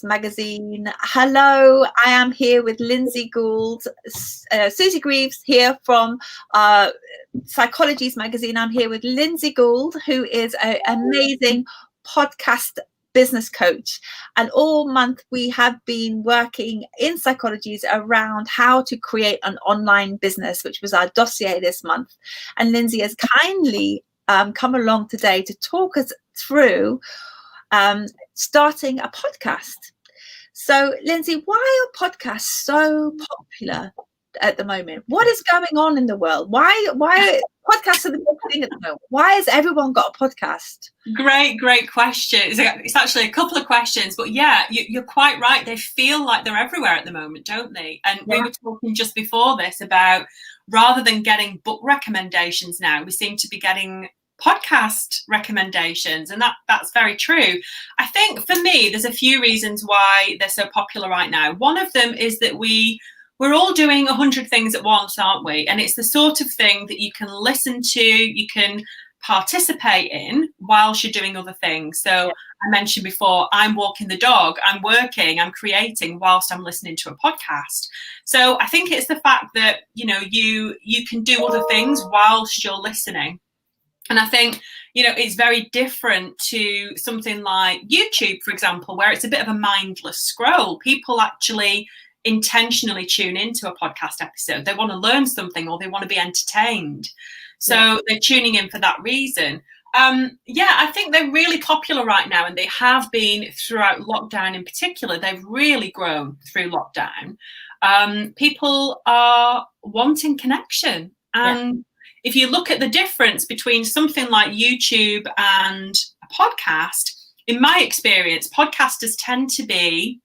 Magazine. Hello, I am here with Lynsay Gould, Susie Greaves here from Psychologies Magazine. I'm here with Lynsay Gould, who is an amazing podcast business coach, and all month we have been working in Psychologies around how to create an online business, which was our dossier this month. And Lynsay has kindly come along today to talk us through starting a podcast. So, Lynsay, why are podcasts so popular at the moment? What is going on in the world? Why podcasts are the big thing at the moment? Why has everyone got a podcast? Great question. It's actually a couple of questions, but yeah, you're quite right. They feel like they're everywhere at the moment, don't they? And we were talking just before this about, rather than getting book recommendations now, we seem to be getting podcast recommendations, and that's very true. I think for me, there's a few reasons why they're so popular right now. One of them is that we're all doing 100 things at once, aren't we? And it's the sort of thing that you can listen to, you can participate in whilst you're doing other things. So I mentioned before, I'm walking the dog, I'm working, I'm creating whilst I'm listening to a podcast. So I think it's the fact that, you can do other things whilst you're listening. And I think, it's very different to something like YouTube, for example, where it's a bit of a mindless scroll. People actually intentionally tune into a podcast episode. They want to learn something, or they want to be entertained. So they're tuning in for that reason. I think they're really popular right now, and they have been throughout lockdown in particular. They've really grown through lockdown. People are wanting connection. And if you look at the difference between something like YouTube and a podcast, in my experience, podcasters tend to be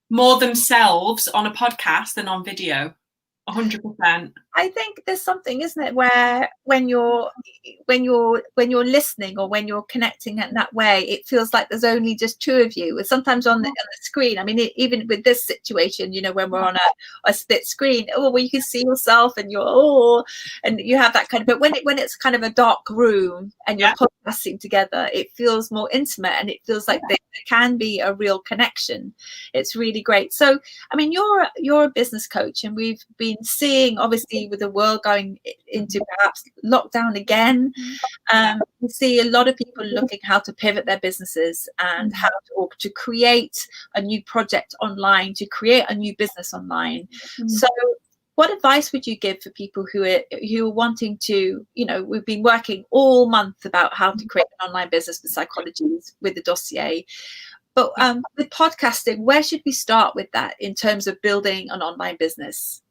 more themselves on a podcast than on video. 100%. I think there's something, isn't it, where when you're listening or when you're connecting in that way, it feels like there's only just two of you. Sometimes on the screen, I mean, even with this situation, when we're on a split screen, well, you can see yourself and and you have that kind of. But when it's kind of a dark room and you're podcasting together, it feels more intimate, and it feels like there can be a real connection. It's really great. So, I mean, you're a business coach, and we've been seeing, obviously, with the world going into perhaps lockdown again, we see a lot of people looking how to pivot their businesses and how to create a new project online, to create a new business online. So what advice would you give for people who are wanting to, we've been working all month about how to create an online business with Psychologies, with the dossier, but with podcasting, where should we start with that in terms of building an online business?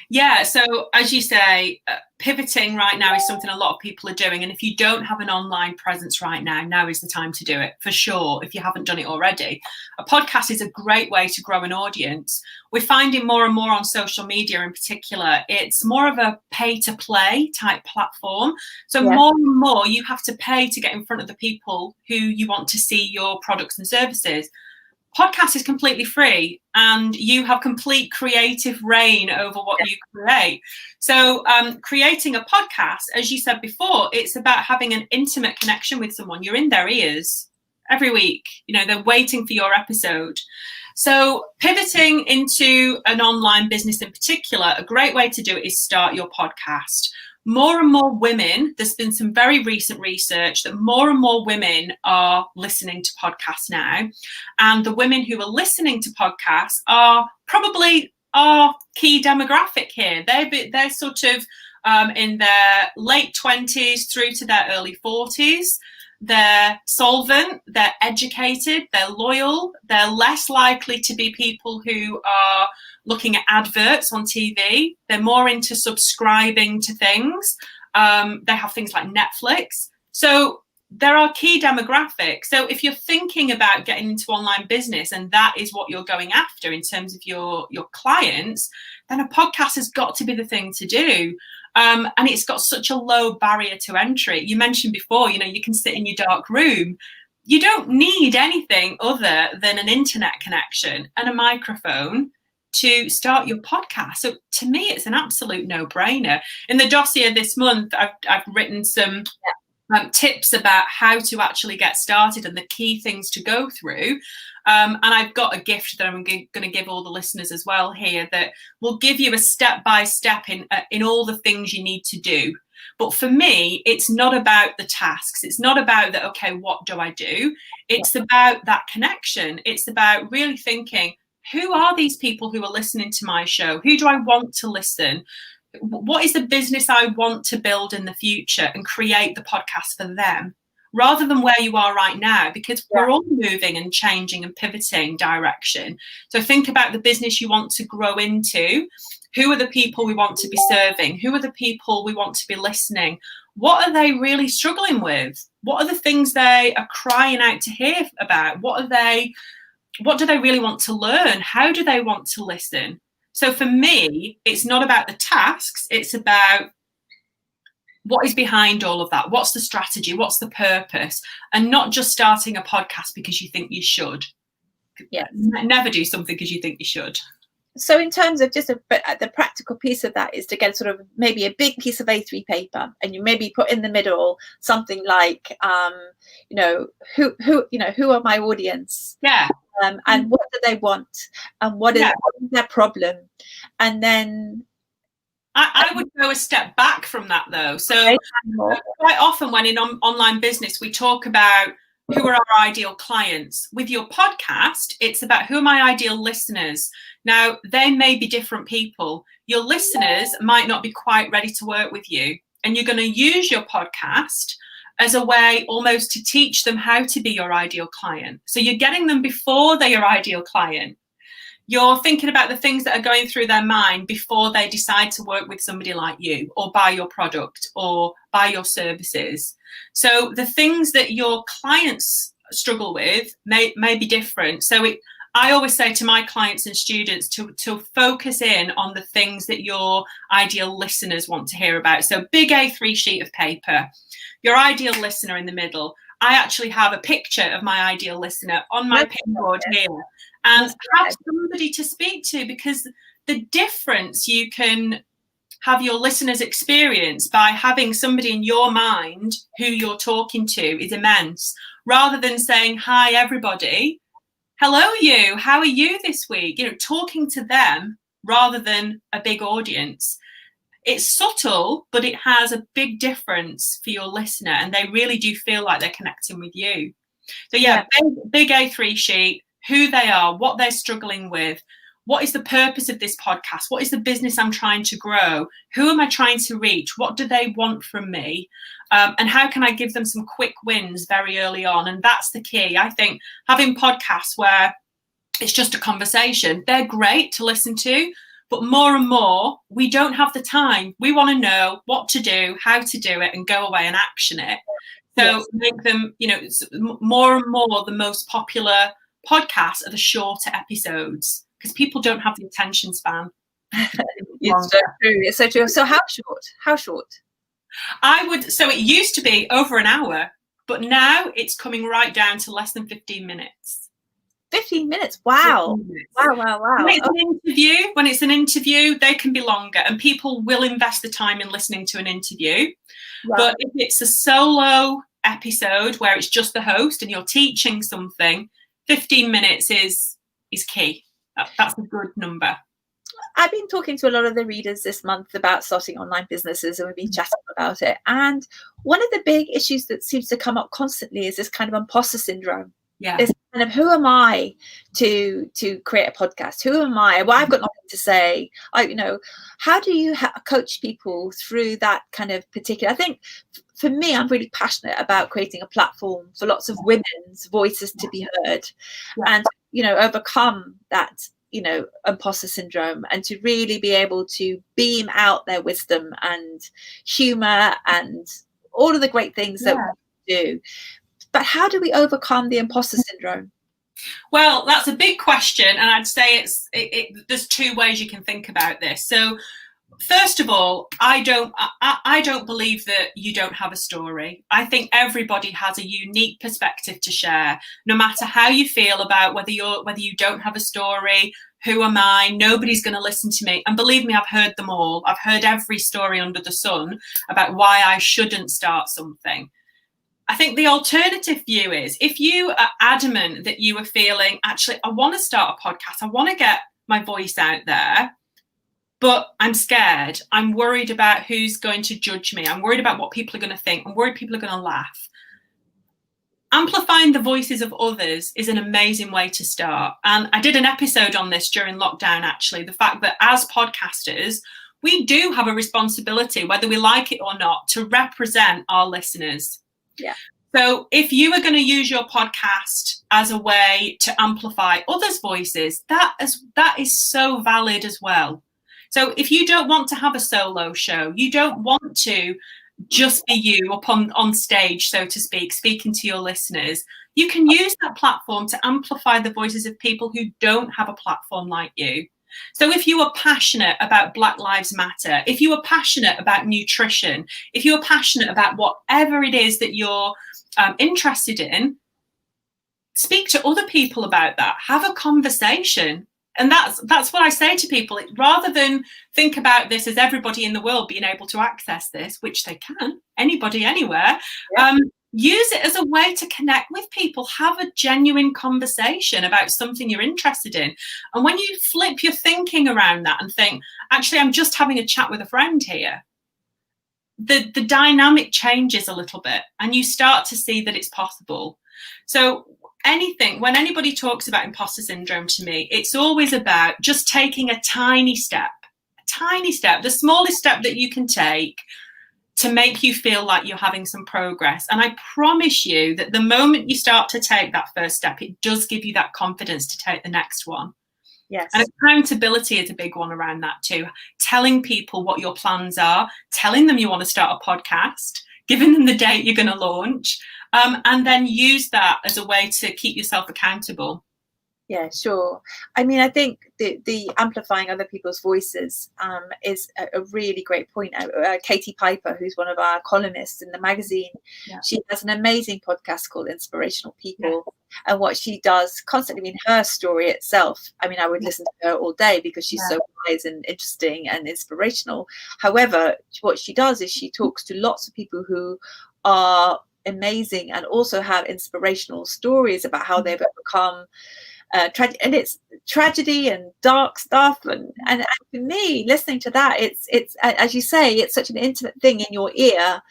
Yeah, so as you say, pivoting right now is something a lot of people are doing. And if you don't have an online presence right now is the time to do it, for sure, if you haven't done it already. A podcast is a great way to grow an audience. We're finding more and more on social media in particular, it's more of a pay-to-play type platform. So more and more you have to pay to get in front of the people who you want to see your products and services. Podcast is completely free, and you have complete creative reign over what you create. So creating a podcast, as you said before, it's about having an intimate connection with someone. You're in their ears every week. They're waiting for your episode. So pivoting into an online business in particular, a great way to do it is start your podcast. More and more women, there's been some very recent research that more and more women are listening to podcasts now. And the women who are listening to podcasts are probably our key demographic here. They're sort of in their late 20s through to their early 40s. They're solvent, they're educated, they're loyal, they're less likely to be people who are looking at adverts on TV. They're more into subscribing to things. They have things like Netflix. So there are key demographics. So if you're thinking about getting into online business and that is what you're going after in terms of your clients, then a podcast has got to be the thing to do. And it's got such a low barrier to entry. You mentioned before, you can sit in your dark room. You don't need anything other than an internet connection and a microphone to start your podcast. So to me, it's an absolute no-brainer. In the dossier this month, I've written some tips about how to actually get started and the key things to go through. And I've got a gift that I'm going to give all the listeners as well here, that will give you a step-by-step in all the things you need to do. But for me, it's not about the tasks. It's not about that, okay, what do I do? It's about that connection. It's about really thinking, who are these people who are listening to my show? Who do I want to listen? What is the business I want to build in the future, and create the podcast for them, rather than where you are right now, because we're all moving and changing and pivoting direction. So think about the business you want to grow into. Who are the people we want to be serving? Who are the people we want to be listening? What are they really struggling with? What are the things they are crying out to hear about? What do they really want to learn? How do they want to listen? So for me, it's not about the tasks. It's about what is behind all of that. What's the strategy? What's the purpose? And not just starting a podcast because you think you should. Yeah. Never do something because you think you should. So in terms of just the practical piece of that is to get sort of maybe a big piece of A3 paper, and you maybe put in the middle something like, who are my audience? Yeah. And what do they want? And what is their problem? And then I would go a step back from that, though. So quite often when in online business, we talk about who are our ideal clients. With your podcast, it's about who are my ideal listeners. Now, they may be different people. Your listeners might not be quite ready to work with you. And you're going to use your podcast as a way almost to teach them how to be your ideal client. So you're getting them before they're your ideal client. You're thinking about the things that are going through their mind before they decide to work with somebody like you, or buy your product, or buy your services. So the things that your clients struggle with may be different. So I always say to my clients and students to focus in on the things that your ideal listeners want to hear about. So big A3 sheet of paper, your ideal listener in the middle. I actually have a picture of my ideal listener on my pinboard here, and have somebody to speak to, because the difference you can have your listeners experience by having somebody in your mind who you're talking to is immense, rather than saying, hi, everybody. Hello, you. How are you this week? Talking to them rather than a big audience. It's subtle, but it has a big difference for your listener, and they really do feel like they're connecting with you. So big A3 sheet, who they are, what they're struggling with, what is the purpose of this podcast, what is the business I'm trying to grow, who am I trying to reach, what do they want from me, and how can I give them some quick wins very early on. And that's the key. I think having podcasts where it's just a conversation, they're great to listen to, but more and more, we don't have the time. We want to know what to do, how to do it, and go away and action it. So make them, more and more, the most popular podcasts are the shorter episodes, because people don't have the attention span. It's so true. It's so true. So how short? So it used to be over an hour, but now it's coming right down to less than 15 minutes. 15 minutes. Wow. 15 minutes. Wow. When it's an interview, they can be longer, and people will invest the time in listening to an interview. Wow. But if it's a solo episode where it's just the host and you're teaching something, 15 minutes is key. That's a good number. I've been talking to a lot of the readers this month about starting online businesses, and we've been chatting about it. And one of the big issues that seems to come up constantly is this kind of imposter syndrome. Yeah. This kind of, who am I to create a podcast? Who am I? Well, I've got nothing to say. How do you coach people through that kind of particular? I think for me, I'm really passionate about creating a platform for lots of women's voices to be heard, and overcome that imposter syndrome, and to really be able to beam out their wisdom and humor and all of the great things that we do. But how do we overcome the imposter syndrome? Well, that's a big question, and I'd say there's two ways you can think about this. So first of all, I don't believe that you don't have a story. I think everybody has a unique perspective to share, no matter how you feel about whether you don't have a story. Who am I? Nobody's going to listen to me. And believe me, I've heard them all. I've heard every story under the sun about why I shouldn't start something. I think the alternative view is, if you are adamant that you are feeling, actually, I want to start a podcast, I want to get my voice out there, but I'm scared. I'm worried about who's going to judge me. I'm worried about what people are going to think. I'm worried people are going to laugh. Amplifying the voices of others is an amazing way to start. And I did an episode on this during lockdown, actually, the fact that as podcasters, we do have a responsibility, whether we like it or not, to represent our listeners. Yeah. So if you are going to use your podcast as a way to amplify others' voices, that is so valid as well. So if you don't want to have a solo show, you don't want to just be you up on stage, so to speak, speaking to your listeners, you can use that platform to amplify the voices of people who don't have a platform like you. So if you are passionate about Black Lives Matter, if you are passionate about nutrition, if you are passionate about whatever it is that you're interested in, speak to other people about that, have a conversation. And that's what I say to people. Rather than think about this as everybody in the world being able to access this, which they can, anybody, anywhere, use it as a way to connect with people, have a genuine conversation about something you're interested in. And when you flip your thinking around that and think, actually, I'm just having a chat with a friend here, the dynamic changes a little bit and you start to see that it's possible. So when anybody talks about imposter syndrome to me, it's always about just taking a tiny step, the smallest step that you can take to make you feel like you're having some progress. And I promise you that the moment you start to take that first step, it does give you that confidence to take the next one. Yes. And accountability is a big one around that too. Telling people what your plans are, telling them you want to start a podcast, giving them the date you're going to launch, and then use that as a way to keep yourself accountable. Yeah, sure. I mean, I think the amplifying other people's voices is a really great point. Katie Piper, who's one of our columnists in the magazine, she has an amazing podcast called Inspirational People. Yeah. And what she does constantly, I mean, her story itself, I mean, I would listen to her all day because she's so wise and interesting and inspirational. However, what she does is she talks to lots of people who are amazing and also have inspirational stories about how they've overcome and it's tragedy and dark stuff, and for me, listening to that, it's as you say, it's such an intimate thing in your ear.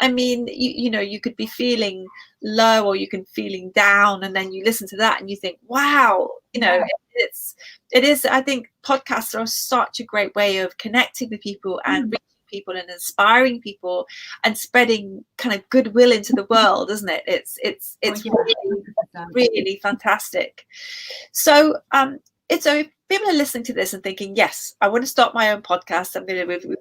I mean, you know, you could be feeling low or you can feeling down, and then you listen to that and you think, wow, you know, it is. I think podcasts are such a great way of connecting with people and reaching people and inspiring people and spreading kind of goodwill into the world, isn't it? It's really fantastic. So so if people are listening to this and thinking, yes, I want to start my own podcast, I'm going to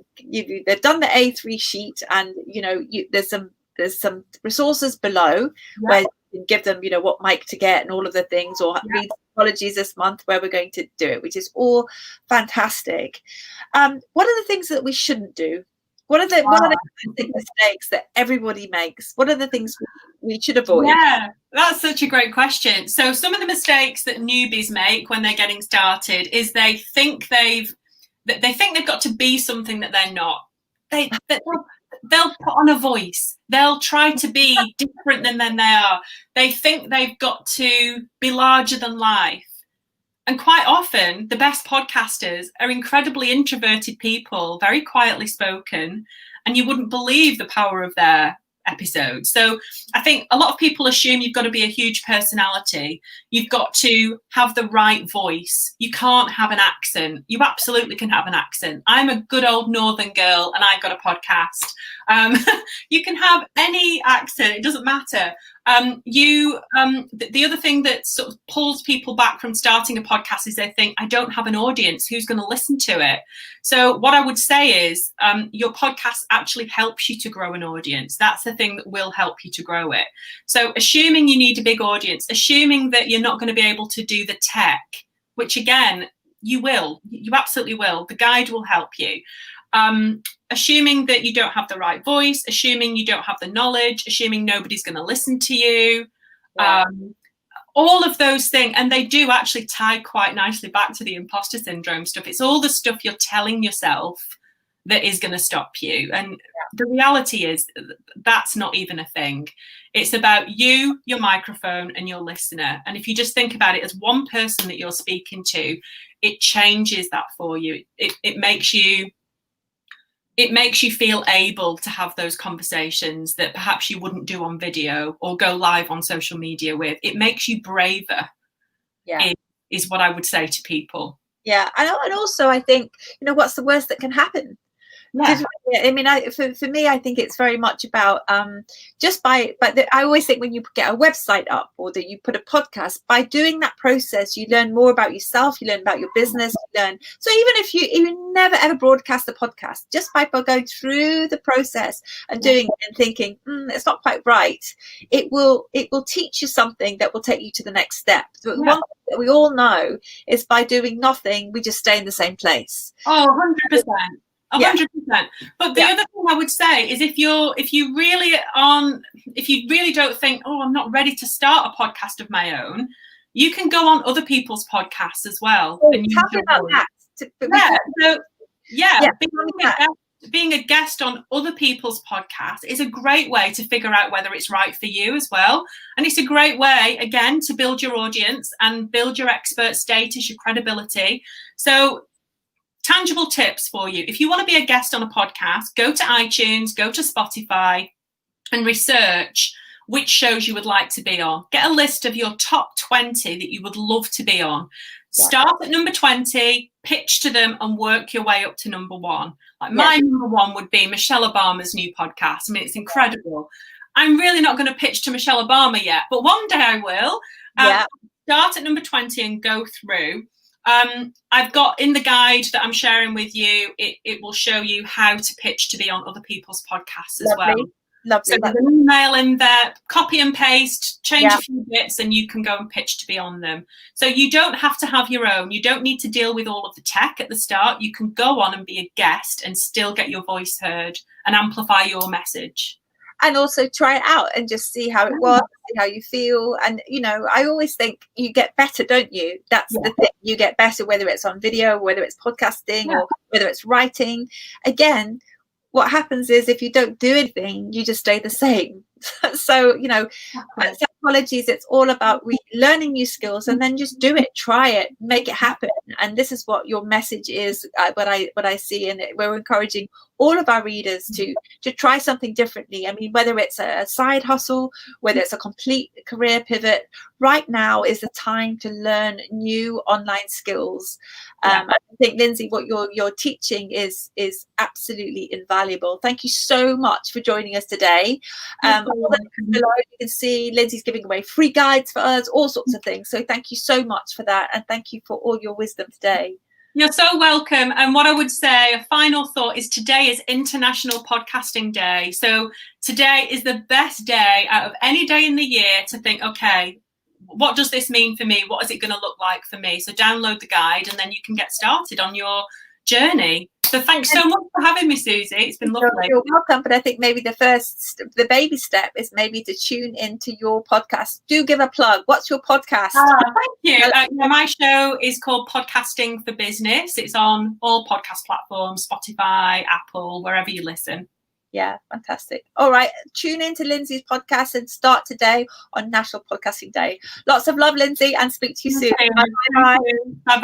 they've done the A3 sheet, and you know, there's some resources below where you can give them, you know, what mic to get and all of the things, or read apologies this month where we're going to do it, which is all fantastic. What are the things that we shouldn't do? What are the mistakes that everybody makes? What are the things we should avoid? Yeah, that's such a great question. So some of the mistakes that newbies make when they're getting started is they think they've got to be something that they're not. They'll put on a voice. They'll try to be different than they are. They think they've got to be larger than life. And quite often, the best podcasters are incredibly introverted people, very quietly spoken, and you wouldn't believe the power of their episodes. So I think a lot of people assume you've got to be a huge personality. You've got to have the right voice. You can't have an accent. You absolutely can have an accent. I'm a good old northern girl and I've got a podcast. You can have any accent. It doesn't matter. The other thing that sort of pulls people back from starting a podcast is they think, I don't have an audience. Who's going to listen to it? So what I would say is your podcast actually helps you to grow an audience. That's the thing that will help you to grow it. So assuming you need a big audience, assuming that you're not going to be able to do the tech, which again, you will, you absolutely will. The guide will help you. Assuming that you don't have the right voice, assuming you don't have the knowledge, assuming nobody's going to listen to you, all of those things. And they do actually tie quite nicely back to the imposter syndrome stuff. It's all the stuff you're telling yourself that is going to stop you. And the reality is that's not even a thing. It's about you, your microphone, and your listener. And if you just think about it as one person that you're speaking to, it changes that for you. It makes you feel able to have those conversations that perhaps you wouldn't do on video or go live on social media with. It makes you braver. Yeah, is what I would say to people. Yeah, and also I think, what's the worst that can happen? Yeah. I mean, for me, I think it's very much about I always think when you get a website up or that you put a podcast, by doing that process, you learn more about yourself, you learn about your business, you learn. So even if you never ever broadcast a podcast, just by going through the process and doing it and thinking it's not quite right, it will teach you something that will take you to the next step. But one thing that we all know is by doing nothing, we just stay in the same place. 100%. 100%. But the other thing I would say is if you really don't think, I'm not ready to start a podcast of my own, you can go on other people's podcasts as well. And tell me about that. Being a guest on other people's podcasts is a great way to figure out whether it's right for you as well. And it's a great way, again, to build your audience and build your expert status, your credibility. So tangible tips for you. If you want to be a guest on a podcast, go to iTunes, go to Spotify and research which shows you would like to be on. Get a list of your top 20 that you would love to be on. Yeah. Start at number 20, pitch to them and work your way up to number 1. Like my number 1 would be Michelle Obama's new podcast. I mean, it's incredible. I'm really not going to pitch to Michelle Obama yet, but one day I will. Start at number 20 and go through. I've got in the guide that I'm sharing with you, it will show you how to pitch to be on other people's podcasts as well. Lovely. So there's an email in there, copy and paste, change a few bits, and you can go and pitch to be on them. So you don't have to have your own. You don't need to deal with all of the tech at the start. You can go on and be a guest and still get your voice heard and amplify your message. And also try it out and just see how it was, see how you feel. And, I always think you get better, don't you? That's the thing. You get better, whether it's on video, whether it's podcasting or whether it's writing. Again, what happens is if you don't do anything, you just stay the same. So, at Psychologies, it's all about learning new skills and then just do it, try it, make it happen. And this is what your message is, what I see. And we're encouraging all of our readers to try something differently. I mean, whether it's a side hustle, whether it's a complete career pivot, right now is the time to learn new online skills. I think, Lynsay, what you're teaching is absolutely invaluable. Thank you so much for joining us today. Below you can see Lynsy's giving away free guides for us, all sorts of things. So thank you so much for that, and thank you for all your wisdom today. You're so welcome. And what I would say, a final thought, is today is International Podcasting Day. So today is the best day out of any day in the year to think, okay, what does this mean for me? What is it going to look like for me? So download the guide and then you can get started on your journey. So thanks so much for having me, Susie. It's been lovely. You're welcome. But I think maybe the baby step is maybe to tune into your podcast. Do give a plug. What's your podcast? Thank you. My show is called Podcasting for Business. It's on all podcast platforms, Spotify, Apple, wherever you listen. Yeah, fantastic. All right, tune into Lynsy's podcast and start today on National Podcasting Day. Lots of love, Lynsay, and speak to you soon. Bye bye.